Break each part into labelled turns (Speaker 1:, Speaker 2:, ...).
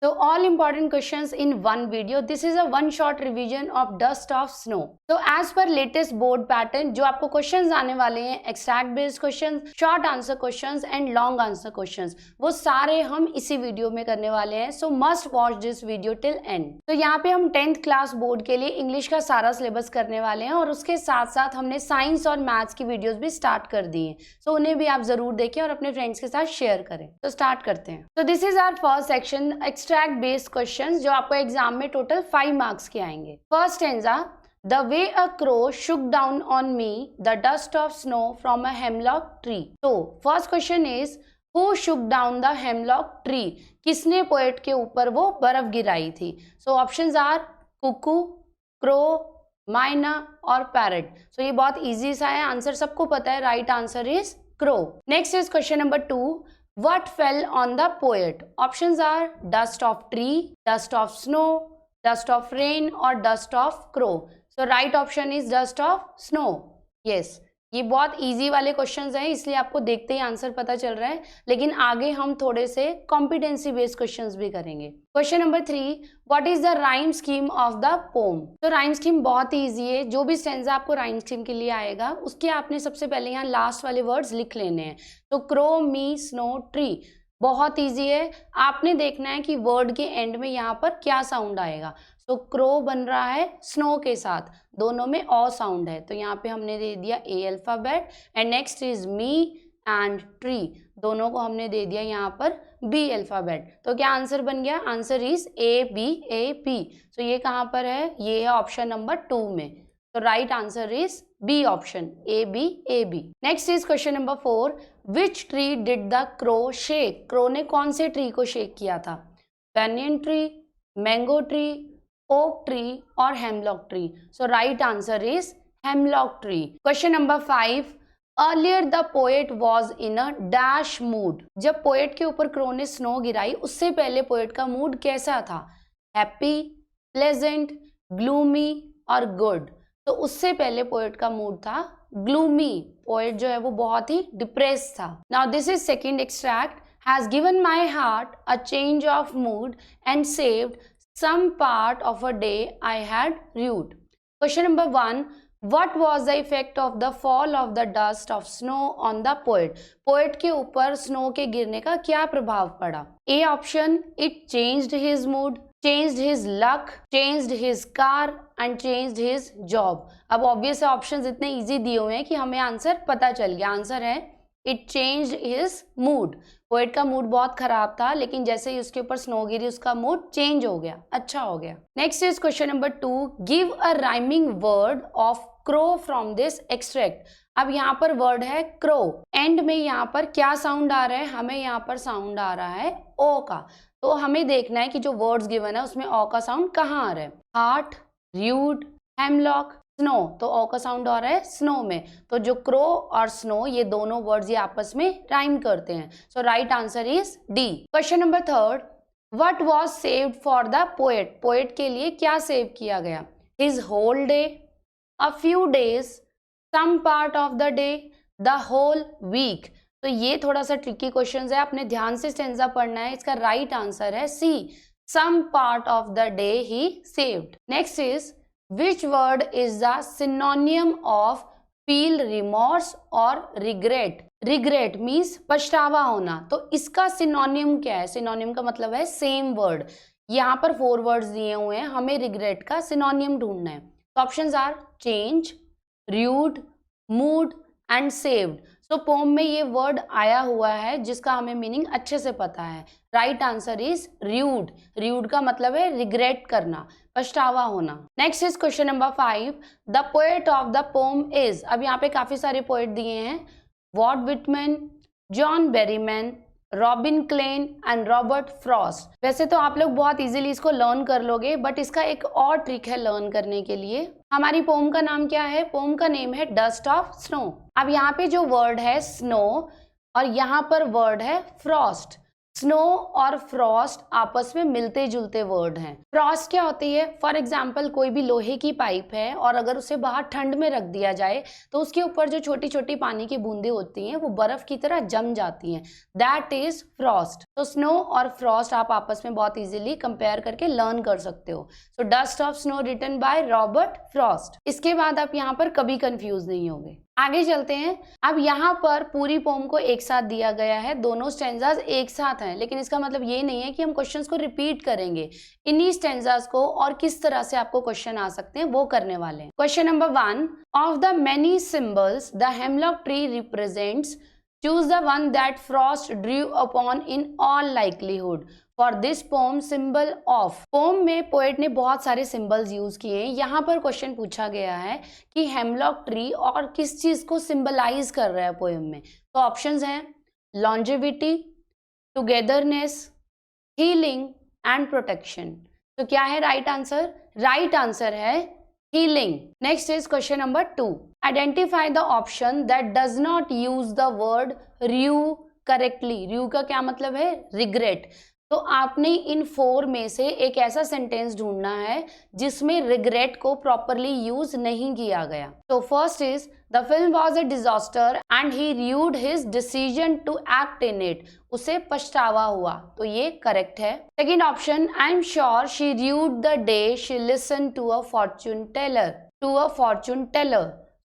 Speaker 1: So all important questions in one video. This is a one shot revision of dust of snow. So as per latest board pattern, जो आपको questions आने वाले हैं, extract based questions, short answer questions and long answer questions, वो सारे हम इसी video में करने वाले हैं. So must watch this video till end. तो यहाँ पे हम 10th क्लास बोर्ड के लिए इंग्लिश का सारा सिलेबस करने वाले हैं और उसके साथ साथ हमने साइंस और मैथ्स की वीडियोस भी स्टार्ट कर दी हैं. So उन्हें भी आप जरूर देखें और अपने फ्रेंड्स के साथ शेयर करें. तो स्टार्ट करते हैं. So this is our first section, extract based questions, जो आपको एग्जाम में टोटल 5 मार्क्स के आएंगे. First stanza, The way a crow shook down on me the dust of snow from a hemlock tree. So first question is, who shook down the hemlock tree? किसने poet के ऊपर वो बर्फ गिराई थी? So options are cuckoo, crow, myna और parrot. So ये बहुत इजी सा है, आंसर सबको पता है. Right answer is crow. Next is question number 2. What fell on the poet? Options are dust of tree, dust of snow, dust of rain और dust of crow. So right option is dust of snow. Yes, ये बहुत easy वाले questions हैं, इसलिए आपको देखते ही answer पता चल रहा है. लेकिन आगे हम थोड़े से कॉम्पिटेंसी बेस्ड क्वेश्चंस भी करेंगे. Question number 3, what is the rhyme scheme of the pome? तो राइम स्कीम बहुत ही इजी है. जो भी स्टेंजा आपको राइम स्कीम के लिए आएगा उसके आपने सबसे पहले यहाँ लास्ट वाले वर्ड्स लिख लेने हैं. तो क्रो, मी, स्नो, ट्री, बहुत इजी है. आपने देखना है कि वर्ड के एंड में यहाँ पर क्या साउंड आएगा. तो क्रो बन रहा है स्नो के साथ, दोनों में ओ साउंड है, तो यहाँ पे हमने दे दिया ए alphabet. And next is me and tree, दोनों को हमने दे दिया यहाँ पर बी अल्फाबेट. तो क्या आंसर बन गया? Answer is A B A P. तो ये कहाँ पर है? ये है ऑप्शन नंबर 2 में. तो right answer is B option, A B A B. Next is question number 4. Which tree did the crow shake? Crow ने कौन से ट्री को शेक किया था? Banyan tree, mango tree, oak tree और hemlock tree. So right answer is hemlock tree. Question number 5. Earlier the poet was in a dash mood? जब poet के ऊपर क्रो ने स्नो गिराई उससे पहले पोएट का मूड कैसा था? हैप्पी, प्लेजेंट, ग्लूमी और गुड. तो उससे पहले पोएट का मूड था ग्लूमी. पोएट जो है वो बहुत ही डिप्रेस था. Now this is second extract. Has given my heart a change of mood and saved some part of a day I had rued. Question number 1. What was the effect of the fall of the dust of snow on the poet? Poet के ऊपर snow के गिरने का क्या प्रभाव पड़ा? A option, it changed his mood, changed his luck, changed his car and changed his job. अब obvious options इतने इजी दिए हुए हैं कि हमें आंसर पता चल गया. आंसर है it changed his mood. Poet का मूड बहुत खराब था, लेकिन जैसे ही उसके ऊपर स्नो गिरी उसका मूड चेंज हो गया, अच्छा हो गया. Next is question number 2. Give a rhyming word of crow from this extract. अब यहाँ पर वर्ड है क्रो. एंड में यहाँ पर क्या साउंड आ रहा है? हमें यहाँ पर साउंड आ रहा है ओ का. तो हमें देखना है कि जो वर्ड्स गिवन है उसमें ओ का साउंड कहाँ आ रहा है. Heart, rude, hemlock, snow. तो ओ का साउंड आ रहा है स्नो में. तो जो क्रो और स्नो ये दोनों वर्ड्स ये आपस में राइम करते हैं. So right answer is D. Question number 3. What was saved for the poet? Poet के लिए क्या सेव किया गया? His whole day, a few days, some part of the day, the whole week. तो ये थोड़ा सा ट्रिकी क्वेश्चन है, आपने ध्यान से स्टेंजा पढ़ना है. इसका राइट आंसर है C, some part of the day he saved. Next is which word is the synonym of feel, remorse और regret? regret means पछतावा होना. तो इसका सिनोनियम क्या है? सिनोनियम का मतलब है सेम वर्ड. यहाँ पर 4 वर्ड्स दिए हुए हैं, हमें regret का सिनोनियम ढूंढना है. तो options are change, rude, mood and saved. So poem में ये वर्ड आया हुआ है जिसका हमें मीनिंग अच्छे से पता है. Right answer is rued. Rued का मतलब है रिग्रेट करना, पछतावा होना. Next is question number 5. The poet of the poem is. अब यहाँ पे काफी सारे पोएट दिए हैं. Walt Whitman, John Berryman, Robin Klein and Robert Frost. वैसे तो आप लोग बहुत इजीली इसको लर्न कर लोगे, बट इसका एक और ट्रिक है लर्न करने के लिए. हमारी पोम का नाम क्या है? पोम का नेम है डस्ट ऑफ स्नो. अब यहाँ पे जो वर्ड है स्नो और यहाँ पर वर्ड है फ्रॉस्ट. स्नो और फ्रॉस्ट आपस में मिलते जुलते वर्ड हैं. फ्रॉस्ट क्या होती है? फॉर एग्जाम्पल कोई भी लोहे की पाइप है और अगर उसे बाहर ठंड में रख दिया जाए तो उसके ऊपर जो छोटी छोटी पानी की बूंदें होती हैं वो बर्फ की तरह जम जाती हैं. That is Frost. तो स्नो और फ्रॉस्ट आप आपस में बहुत इजीली कंपेयर करके लर्न कर सकते हो। So dust of snow written by Robert Frost. इसके बाद आप यहाँ पर कभी कंफ्यूज नहीं होंगे। आगे चलते हैं। अब यहाँ पर पूरी पोम को एक साथ दिया गया है, दोनों स्टेंजाज एक साथ हैं, लेकिन इसका मतलब ये नहीं है कि हम क्वेश्चंस को रिपीट करेंगे। इन्हीं स्टेंजाज को और किस तरह से आपको क्वेश्चन आ सकते हैं वो करने वाले हैं। Question number 1, of the many symbols the hemlock tree represents, choose the one that Frost drew upon in all likelihood. For this poem, symbol of poem में पोएट ने बहुत सारे सिंबल्स यूज किए। यहाँ पर क्वेश्चन पूछा गया है कि हेमलॉक ट्री और किस चीज को सिंबलाइज कर रहा है पोएम में। तो ऑप्शंस हैं longevity, togetherness, healing and protection. तो क्या है राइट आंसर? राइट आंसर है healing. Next is question number 2, identify the option that does not use the word rue correctly. Rue का क्या मतलब है? रिग्रेट। तो आपने इन 4 में से एक ऐसा सेंटेंस ढूंढना है जिसमें रिग्रेट को प्रॉपरली यूज नहीं किया गया। तो first is the film was a disaster and he rued his decision to act in it. उसे पछतावा हुआ, तो ये करेक्ट है। Second option, I am sure she rued the day she listen to a fortune teller.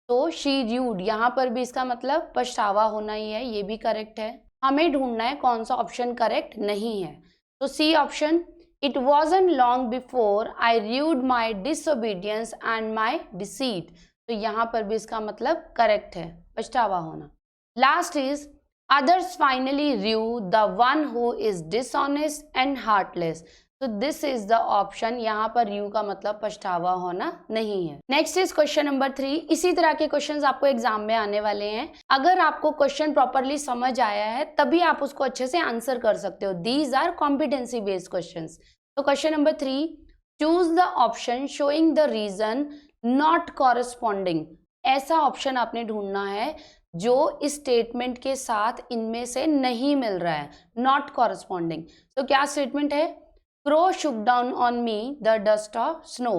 Speaker 1: तो she rued, यहाँ पर भी इसका मतलब पछतावा होना ही है, ये भी करेक्ट है। हमें ढूंढना है कौन सा ऑप्शन करेक्ट नहीं है। तो C option, it wasn't long before I rued my disobedience and my deceit. तो यहाँ पर भी इसका मतलब करेक्ट है, पछतावा होना। Last is others finally rue the one who is dishonest and heartless. तो दिस इज द ऑप्शन। यहाँ पर र्यू का मतलब पछतावा होना नहीं है। Next is question number 3। इसी तरह के क्वेश्चंस आपको एग्जाम में आने वाले हैं। अगर आपको क्वेश्चन प्रॉपरली समझ आया है तभी आप उसको अच्छे से आंसर कर सकते हो। These are competency based questions. तो question number 3, choose the option showing the reason not corresponding. ऐसा ऑप्शन आपने ढूंढना है जो इस स्टेटमेंट के साथ इनमें से नहीं मिल रहा है, नॉट कॉरेस्पॉन्डिंग। तो क्या स्टेटमेंट है? Crow shook down on me the dust of snow.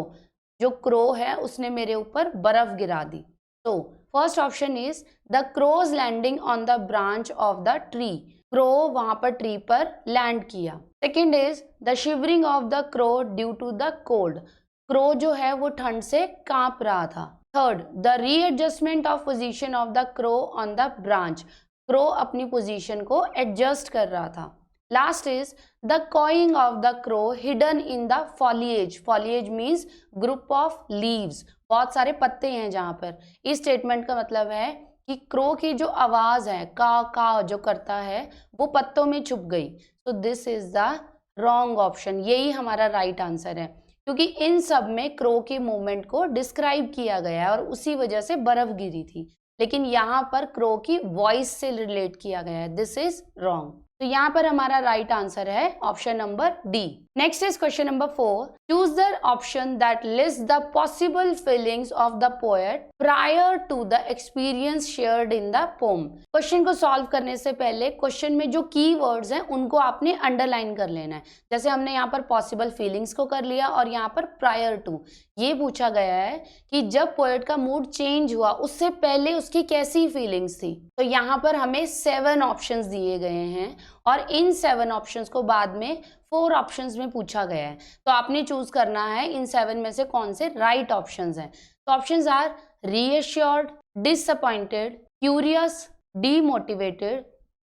Speaker 1: जो क्रो है उसने मेरे ऊपर बर्फ गिरा दी। तो first option is the crow's landing on the branch of the tree. Crow वहां पर ट्री पर लैंड किया। Second is the shivering of the crow due to the cold. Crow जो है वो ठंड से कांप रहा था। Third, the readjustment of position of the crow on the branch. Crow अपनी पोजीशन को एडजस्ट कर रहा था। Last is the cawing of the crow hidden in the foliage. Foliage means group of leaves, बहुत सारे पत्ते हैं जहां पर। इस स्टेटमेंट का मतलब है कि क्रो की जो आवाज है का जो करता है वो पत्तों में छुप गई। तो this is the wrong option. यही हमारा राइट आंसर है, क्योंकि इन सब में क्रो के मूवमेंट को डिस्क्राइब किया गया है और उसी वजह से बर्फ गिरी थी, लेकिन यहाँ पर क्रो की वॉइस से रिलेट किया गया है। This is wrong. तो यहाँ पर हमारा राइट आंसर है option number D. Next is question number 4, choose the option that list the possible feelings of the poet prior to the experience shared in the poem. Question को solve करने से पहले question में जो की words हैं उनको आपने अंडरलाइन कर लेना है। जैसे हमने यहाँ पर पॉसिबल फीलिंग्स को कर लिया और यहाँ पर प्रायर टू। ये पूछा गया है कि जब पोएट का मूड चेंज हुआ उससे पहले उसकी कैसी फीलिंग्स थी। तो यहाँ पर हमें 7 ऑप्शंस दिए गए हैं और इन 7 ऑप्शंस को बाद में 4 ऑप्शंस में पूछा गया है। तो आपने चूज करना है इन 7 में से कौन से राइट ऑप्शंस हैं। तो options are reassured, disappointed, curious, demotivated,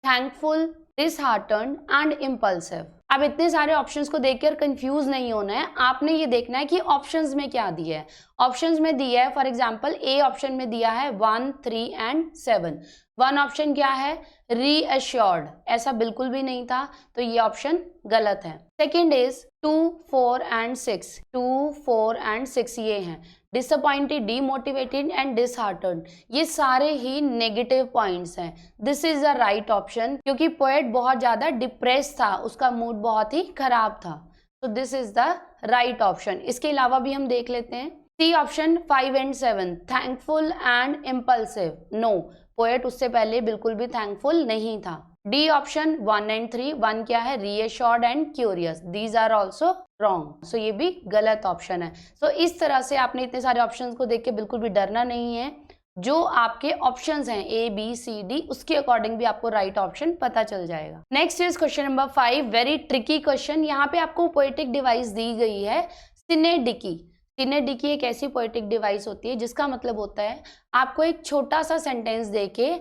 Speaker 1: thankful, disheartened and impulsive. अब इतने सारे ऑप्शंस को देखकर कंफ्यूज नहीं होना है, आपने ये देखना है कि ऑप्शंस में क्या दिया है। ऑप्शंस में दिया है फॉर एग्जांपल ए ऑप्शन में दिया है 1, 3 एंड 7। 1 ऑप्शन क्या है? रीअश्योर्ड, ऐसा बिल्कुल भी नहीं था, तो ये ऑप्शन गलत है। Second is 2, 4 and 6। 2, 4 एंड 6 ये हैं। डिसअपॉइंटेड, डीमोटिवेटेड एंड डिसहार्टन्ड, ये सारे ही नेगेटिव पॉइंट्स हैं। This is the right option, क्योंकि पोएट बहुत ज्यादा डिप्रेस था, उसका मूड बहुत ही खराब था। तो this is the right option. इसके अलावा भी हम देख लेते हैं। C option 5 and 7, thankful and impulsive. No, poet उससे पहले बिल्कुल भी थैंकफुल नहीं था। डी ऑप्शन 1 एंड 3, 1 क्या है? Reassured and curious. These are also wrong. So ये भी गलत ऑप्शन है। सो इस तरह से आपने इतने सारे ऑप्शंस को देख के बिल्कुल भी डरना नहीं है। जो आपके ऑप्शंस हैं A B C D, उसके अकॉर्डिंग भी आपको राइट ऑप्शन पता चल जाएगा। Next is question number 5, very tricky question. यहाँ पे आपको पोएटिक डिवाइस दी गई है सिनेडिकी। सिनेडिकी एक ऐसी पोएटिक डिवाइस होती है जिसका मतलब होता है आपको एक छोटा सा सेंटेंस देके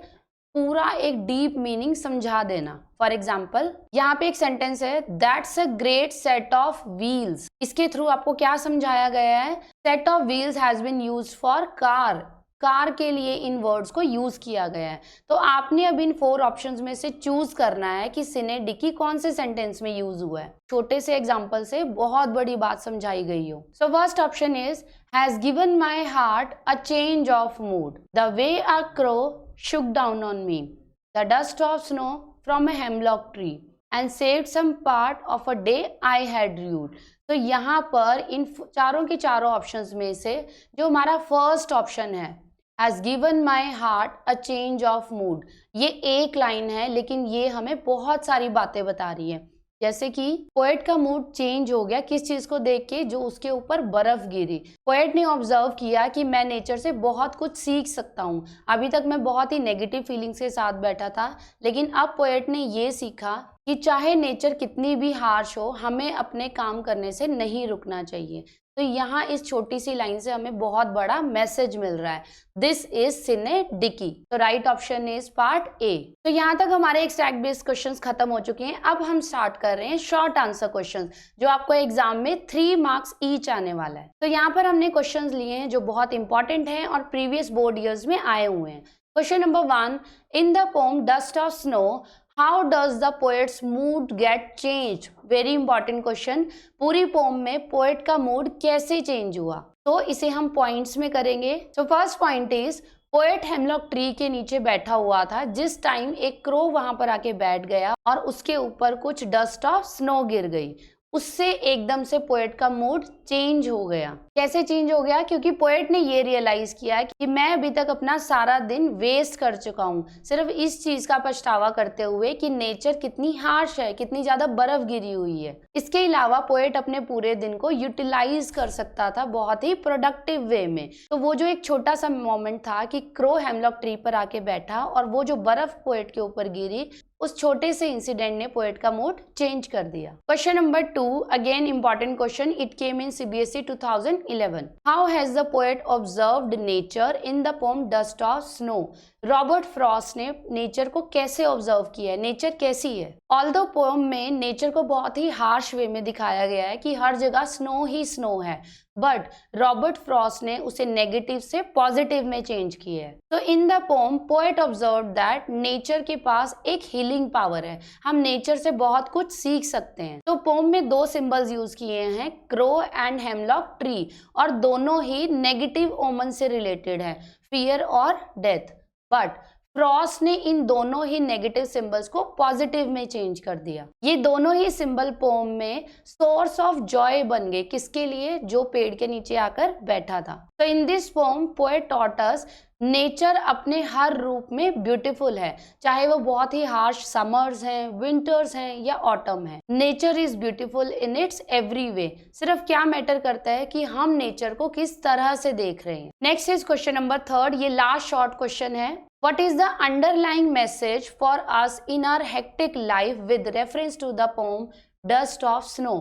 Speaker 1: पूरा एक डीप मीनिंग समझा देना। फॉर एग्जाम्पल यहाँ पे एक सेंटेंस है, that's a great set of wheels. इसके थ्रू आपको क्या समझाया गया है? Set of wheels has been used for car. Car के लिए इन वर्ड्स को यूज किया गया है। तो आपने अब इन 4 ऑप्शंस में से चूज करना है कि सिनेडिकी कौन से सेंटेंस में यूज हुआ है। छोटे से एग्जांपल से बहुत बड़ी बात समझाई गई हो। So first option is, has given my heart a change of mood, the way a crow shook down on me, the dust of snow from a hemlock tree and saved some part of a day I had rued। तो यहाँ पर इन चारों के चारों options में से जो हमारा फर्स्ट ऑप्शन है, has given my heart a change of mood, ये एक लाइन है लेकिन ये हमें बहुत सारी बातें बता रही है। जैसे कि पोएट का मूड चेंज हो गया किस चीज को देख के? जो उसके ऊपर बर्फ गिरी। पोएट ने ऑब्जर्व किया कि मैं नेचर से बहुत कुछ सीख सकता हूँ। अभी तक मैं बहुत ही नेगेटिव फीलिंग्स के साथ बैठा था, लेकिन अब पोएट ने ये सीखा कि चाहे नेचर कितनी भी हार्श हो, हमें अपने काम करने से नहीं रुकना चाहिए। तो यहाँ इस छोटी सी लाइन से हमें बहुत बड़ा मैसेज मिल रहा है, दिस इज सिनेडिकी। तो right option is part A. तो यहाँ तक हमारे एक्सट्रैक्ट बेस्ड क्वेश्चंस खत्म हो चुके हैं। अब हम स्टार्ट कर रहे हैं शॉर्ट आंसर क्वेश्चंस, जो आपको एग्जाम में 3 मार्क्स ईच आने वाला है। तो यहाँ पर हमने क्वेश्चंस लिए हैं जो बहुत इंपॉर्टेंट हैं और प्रीवियस बोर्ड ईयर्स में आए हुए हैं। Question number 1, in the poem dust of snow how does the poet's mood get change? Very important question. पूरी पोम में पोएट का मूड कैसे चेंज हुआ? तो इसे हम पॉइंट्स में करेंगे। So first point is, poet hemlock tree के नीचे बैठा हुआ था जिस टाइम एक क्रो वहां पर आके बैठ गया और उसके ऊपर कुछ डस्ट ऑफ स्नो गिर गई। उससे एकदम से पोएट का मूड चेंज हो गया। कैसे चेंज हो गया? क्योंकि पोएट ने ये रियलाइज किया कि मैं अभी तक अपना सारा दिन वेस्ट कर चुका हूँ सिर्फ इस चीज का पछतावा करते हुए कि नेचर कितनी हार्श है, कितनी ज्यादा बर्फ गिरी हुई है। इसके अलावा पोएट अपने पूरे दिन को यूटिलाइज कर सकता था बहुत ही प्रोडक्टिव वे में। तो वो जो एक छोटा सा मोमेंट था कि क्रो हेमलॉक ट्री पर आके बैठा और वो जो बर्फ पोएट के ऊपर गिरी, उस छोटे से इंसिडेंट ने पोएट का मूड चेंज कर दिया। Question number 2, again important question, it came in CBSE 2011। How has the poet observed nature in the poem dust of snow? Robert Frost ने नेचर को कैसे ऑब्जर्व किया है, नेचर कैसी है? ऑल्दो पोम में नेचर को बहुत ही हार्श वे में दिखाया गया है कि हर जगह स्नो ही स्नो है, बट रॉबर्ट फ्रॉस्ट ने उसे नेगेटिव से पॉजिटिव में चेंज किया है। तो इन the pome poet observe that nature के पास एक हीलिंग पावर है, हम नेचर से बहुत कुछ सीख सकते हैं। तो पोम में 2 सिंबल्स यूज किए हैं, क्रो एंड हेमलॉक ट्री, और दोनों ही नेगेटिव ओमन से रिलेटेड है, फियर और डेथ। बट फ्रॉस्ट ने इन दोनों ही नेगेटिव सिंबल्स को पॉजिटिव में चेंज कर दिया। ये दोनों ही सिंबल पोम में सोर्स ऑफ जॉय बन गए। किसके लिए? जो पेड़ के नीचे आकर बैठा था। तो in this pome poet taught us nature अपने हर रूप में ब्यूटीफुल है, चाहे वो बहुत ही हार्श समर्स हैं, विंटर्स हैं या ऑटम है। Nature is beautiful in its every way. सिर्फ क्या मैटर करता है कि हम नेचर को किस तरह से देख रहे हैं। नेक्स्ट इज क्वेश्चन नंबर 3, ये लास्ट शॉर्ट क्वेश्चन है। What is the underlying message for us in our hectic life with reference to the poem Dust of Snow?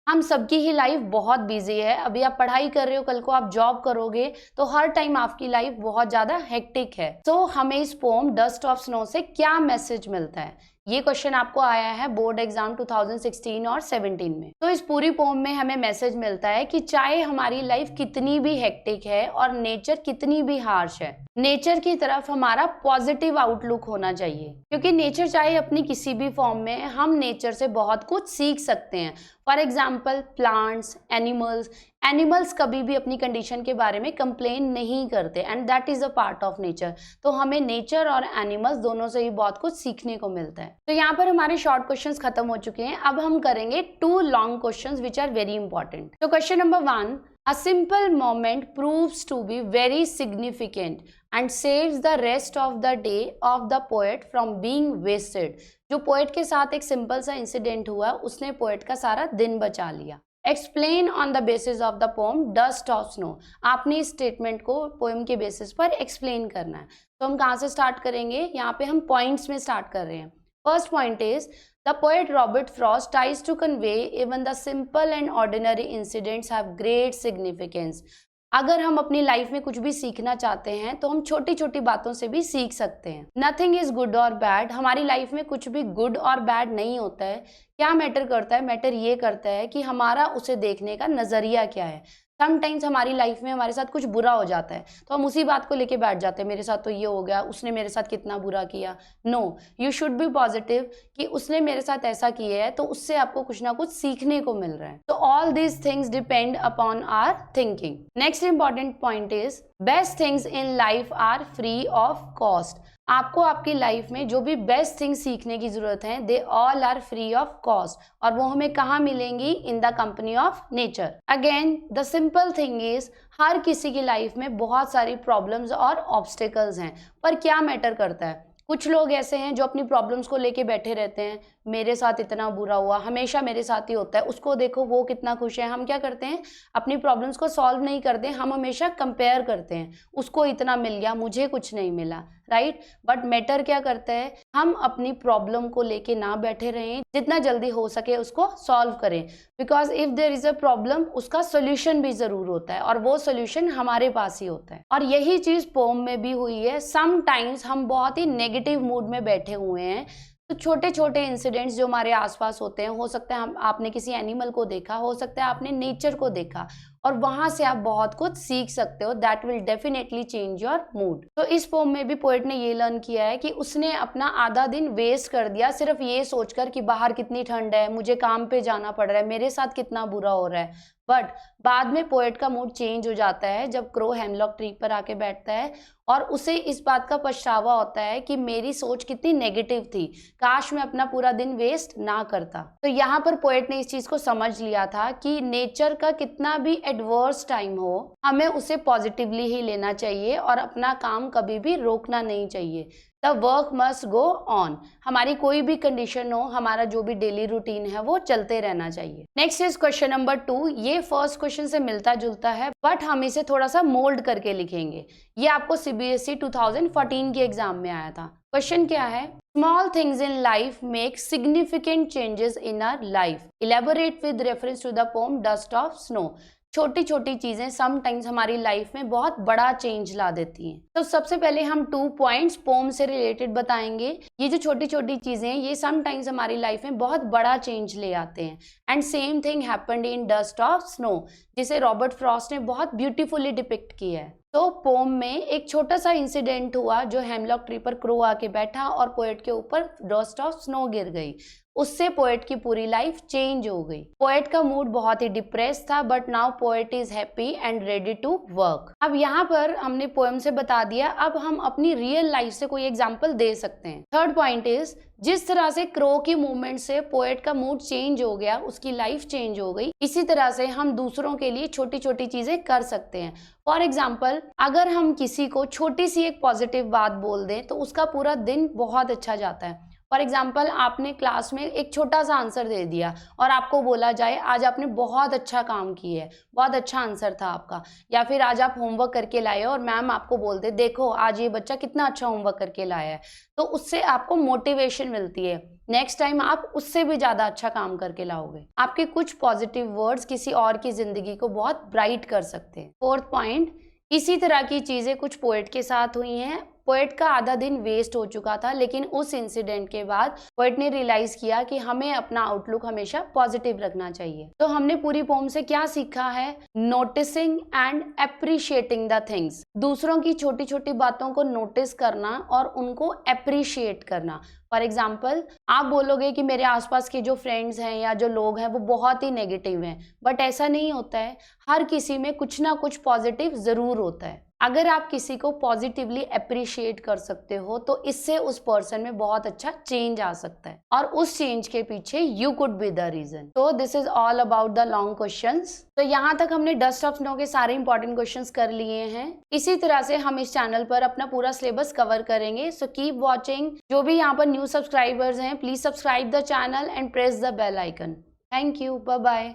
Speaker 1: हम सबकी ही लाइफ बहुत बिजी है। अभी आप पढ़ाई कर रहे हो, कल को आप जॉब करोगे, तो हर टाइम आपकी लाइफ बहुत ज्यादा हेक्टिक है। तो हमें इस पोम डस्ट ऑफ स्नो से क्या मैसेज मिलता है? ये क्वेश्चन आपको आया है बोर्ड एग्जाम 2016 और 17 में। तो इस पूरी पोम में हमें मैसेज मिलता है कि चाहे हमारी लाइफ कितनी भी हेक्टिक है और नेचर कितनी भी हार्श है, नेचर की तरफ हमारा पॉजिटिव आउटलुक होना चाहिए। क्योंकि नेचर चाहे अपनी किसी भी फॉर्म में, हम नेचर से बहुत कुछ सीख सकते हैं। फॉर एग्जाम्पल प्लांट्स, एनिमल्स कभी भी अपनी कंडीशन के बारे में कंप्लेन नहीं करते, and that is a part of nature. तो हमें नेचर और एनिमल्स दोनों से ही बहुत कुछ सीखने को मिलता है। तो यहाँ पर हमारे शॉर्ट क्वेश्चंस खत्म हो चुके हैं। अब हम करेंगे 2 long questions which are very important. तो question number 1, a simple moment proves to be very significant and saves the rest of the day of the poet from being wasted। जो poet के साथ एक सिंपल सा incident हुआ, उसने poet का सारा दिन बचा लिया। Explain on the basis of the poem dust of snow. आपने इस स्टेटमेंट को पोएम के बेसिस पर एक्सप्लेन करना है। तो हम कहाँ से स्टार्ट करेंगे, यहाँ पे हम पॉइंट्स में स्टार्ट कर रहे हैं। First point is the poet Robert Frost tries to convey even the simple and ordinary incidents have great significance। अगर हम अपनी लाइफ में कुछ भी सीखना चाहते हैं तो हम छोटी छोटी बातों से भी सीख सकते हैं। नथिंग इज गुड और बैड, हमारी लाइफ में कुछ भी गुड और बैड नहीं होता है। क्या मैटर करता है, मैटर ये करता है कि हमारा उसे देखने का नजरिया क्या है। समटाइम्स हमारी लाइफ में हमारे साथ कुछ बुरा हो जाता है तो हम उसी बात को लेके बैठ जाते हैं, मेरे साथ तो ये हो गया, उसने मेरे साथ कितना बुरा किया। No, you should be positive कि उसने मेरे साथ ऐसा किया है तो उससे आपको कुछ ना कुछ सीखने को मिल रहा है। तो all these things depend upon our thinking. Next important point is best things in life are free of cost. आपको आपकी लाइफ में जो भी बेस्ट थिंग सीखने की जरूरत है they all are free of cost, और वो हमें कहाँ मिलेंगी, in the company of nature. Again the simple thing is हर किसी की लाइफ में बहुत सारी प्रॉब्लम्स और ऑब्स्टिकल्स हैं, पर क्या मैटर करता है, कुछ लोग ऐसे हैं जो अपनी प्रॉब्लम्स को लेके बैठे रहते हैं, मेरे साथ इतना बुरा हुआ, हमेशा मेरे साथ ही होता है, उसको देखो वो कितना खुश है। हम क्या करते हैं, अपनी प्रॉब्लम्स को सॉल्व नहीं करते, हम हमेशा कंपेयर करते हैं, उसको इतना मिल गया मुझे कुछ नहीं मिला, राइट। बट मैटर क्या करता है, हम अपनी प्रॉब्लम को लेके ना बैठे रहें, जितना जल्दी हो सके उसको सॉल्व करें, because if there is a problem उसका सोल्यूशन भी जरूर होता है और वो सोल्यूशन हमारे पास ही होता है। और यही चीज पोम में भी हुई है। समटाइम्स हम बहुत ही नेगेटिव मूड में बैठे हुए हैं तो छोटे छोटे इंसिडेंट्स जो हमारे आसपास होते हैं, हो सकता है आपने किसी एनिमल को देखा, हो सकता है आपने नेचर को देखा, और वहां से आप बहुत कुछ सीख सकते हो। That will definitely change your mood. तो इस पोम में भी पोएट ने ये लर्न किया है कि उसने अपना आधा दिन वेस्ट कर दिया सिर्फ ये सोचकर कि बाहर कितनी ठंड है, मुझे काम पे जाना पड़ रहा है, मेरे साथ कितना बुरा हो रहा है। बट बाद में पोएट का मूड चेंज हो जाता है जब क्रो हेमलॉक ट्री पर आके बैठता है और उसे इस बात का पछतावा होता है कि मेरी सोच कितनी नेगेटिव थी, काश मैं अपना पूरा दिन वेस्ट ना करता। तो यहाँ पर पोएट ने इस चीज को समझ लिया था कि नेचर का कितना भी एडवर्स टाइम हो, हमें उसे पॉजिटिवली ही लेना चाहिए और अपना काम कभी भी रोकना नहीं चाहिए। The work must go on. हमारी कोई भी कंडीशन हो, हमारा जो भी डेली रूटीन है वो चलते रहना चाहिए। Next is question number 2। ये फर्स्ट क्वेश्चन से मिलता जुलता है बट हम इसे थोड़ा सा मोल्ड करके लिखेंगे। ये आपको सीबीएसई 2014 के एग्जाम में आया था। क्वेश्चन क्या है, small things in life make significant changes in our life, elaborate with reference to the poem dust of snow. छोटी छोटी चीजें समटाइम्स हमारी लाइफ में बहुत बड़ा चेंज ला देती हैं। तो सबसे पहले हम 2 पॉइंट्स पोम से रिलेटेड बताएंगे। ये जो छोटी छोटी चीजें हैं ये समटाइम्स हमारी लाइफ में बहुत बड़ा चेंज ले आते हैं। And same thing happened in dust of snow, जिसे रॉबर्ट फ्रॉस्ट ने बहुत ब्यूटीफुली डिपिक्ट किया है। तो पोम में एक छोटा सा इंसिडेंट हुआ जो हेमलॉक ट्री पर क्रो आके बैठा और पोएट के ऊपर डस्ट ऑफ स्नो गिर गई, उससे पोएट की पूरी लाइफ चेंज हो गई। पोएट का मूड बहुत ही डिप्रेस था but now poet is happy and ready to work. अब यहाँ पर हमने पोएम से बता दिया, अब हम अपनी रियल लाइफ से कोई एग्जांपल दे सकते हैं। थर्ड पॉइंट इज जिस तरह से क्रो की मूवमेंट से पोएट का मूड चेंज हो गया, उसकी लाइफ चेंज हो गई, इसी तरह से हम दूसरों के लिए छोटी छोटी चीजें कर सकते हैं। फॉर एग्जाम्पल, अगर हम किसी को छोटी सी एक पॉजिटिव बात बोल दें तो उसका पूरा दिन बहुत अच्छा जाता है। फॉर एग्जाम्पल, आपने क्लास में एक छोटा सा आंसर दे दिया और आपको बोला जाए आज आपने बहुत अच्छा काम किया है, बहुत अच्छा आंसर था आपका, या फिर आज आप होमवर्क करके लाए और मैम आपको बोल दे देखो आज ये बच्चा कितना अच्छा होमवर्क करके लाया है, तो उससे आपको मोटिवेशन मिलती है, नेक्स्ट टाइम आप उससे भी ज्यादा अच्छा काम करके लाओगे। आपके कुछ पॉजिटिव वर्ड्स किसी और की जिंदगी को बहुत ब्राइट कर सकते हैं। फोर्थ पॉइंट, इसी तरह की चीजें कुछ पोएट के साथ हुई हैं। पोएट का आधा दिन वेस्ट हो चुका था, लेकिन उस इंसिडेंट के बाद पोएट ने रियलाइज किया कि हमें अपना आउटलुक हमेशा पॉजिटिव रखना चाहिए। तो हमने पूरी पोम से क्या सीखा है, noticing and appreciating the things. दूसरों की छोटी छोटी बातों को नोटिस करना और उनको अप्रिशिएट करना। फॉर एग्जाम्पल, आप बोलोगे कि मेरे आसपास के जो फ्रेंड्स हैं या जो लोग हैं वो बहुत ही नेगेटिव हैं, बट ऐसा नहीं होता है। हर किसी में कुछ ना कुछ पॉजिटिव जरूर होता है। अगर आप किसी को पॉजिटिवली अप्रिशिएट कर सकते हो तो इससे उस पर्सन में बहुत अच्छा चेंज आ सकता है, और उस चेंज के पीछे you could be the reason. तो this is all about the long questions. तो यहाँ तक हमने डस्ट ऑफ स्नो के सारे इंपॉर्टेंट क्वेश्चंस कर लिए हैं। इसी तरह से हम इस चैनल पर अपना पूरा सिलेबस कवर करेंगे। So keep watching. जो भी यहाँ पर न्यू सब्सक्राइबर्स हैं, please subscribe the channel and press the bell icon. Thank you, bye bye.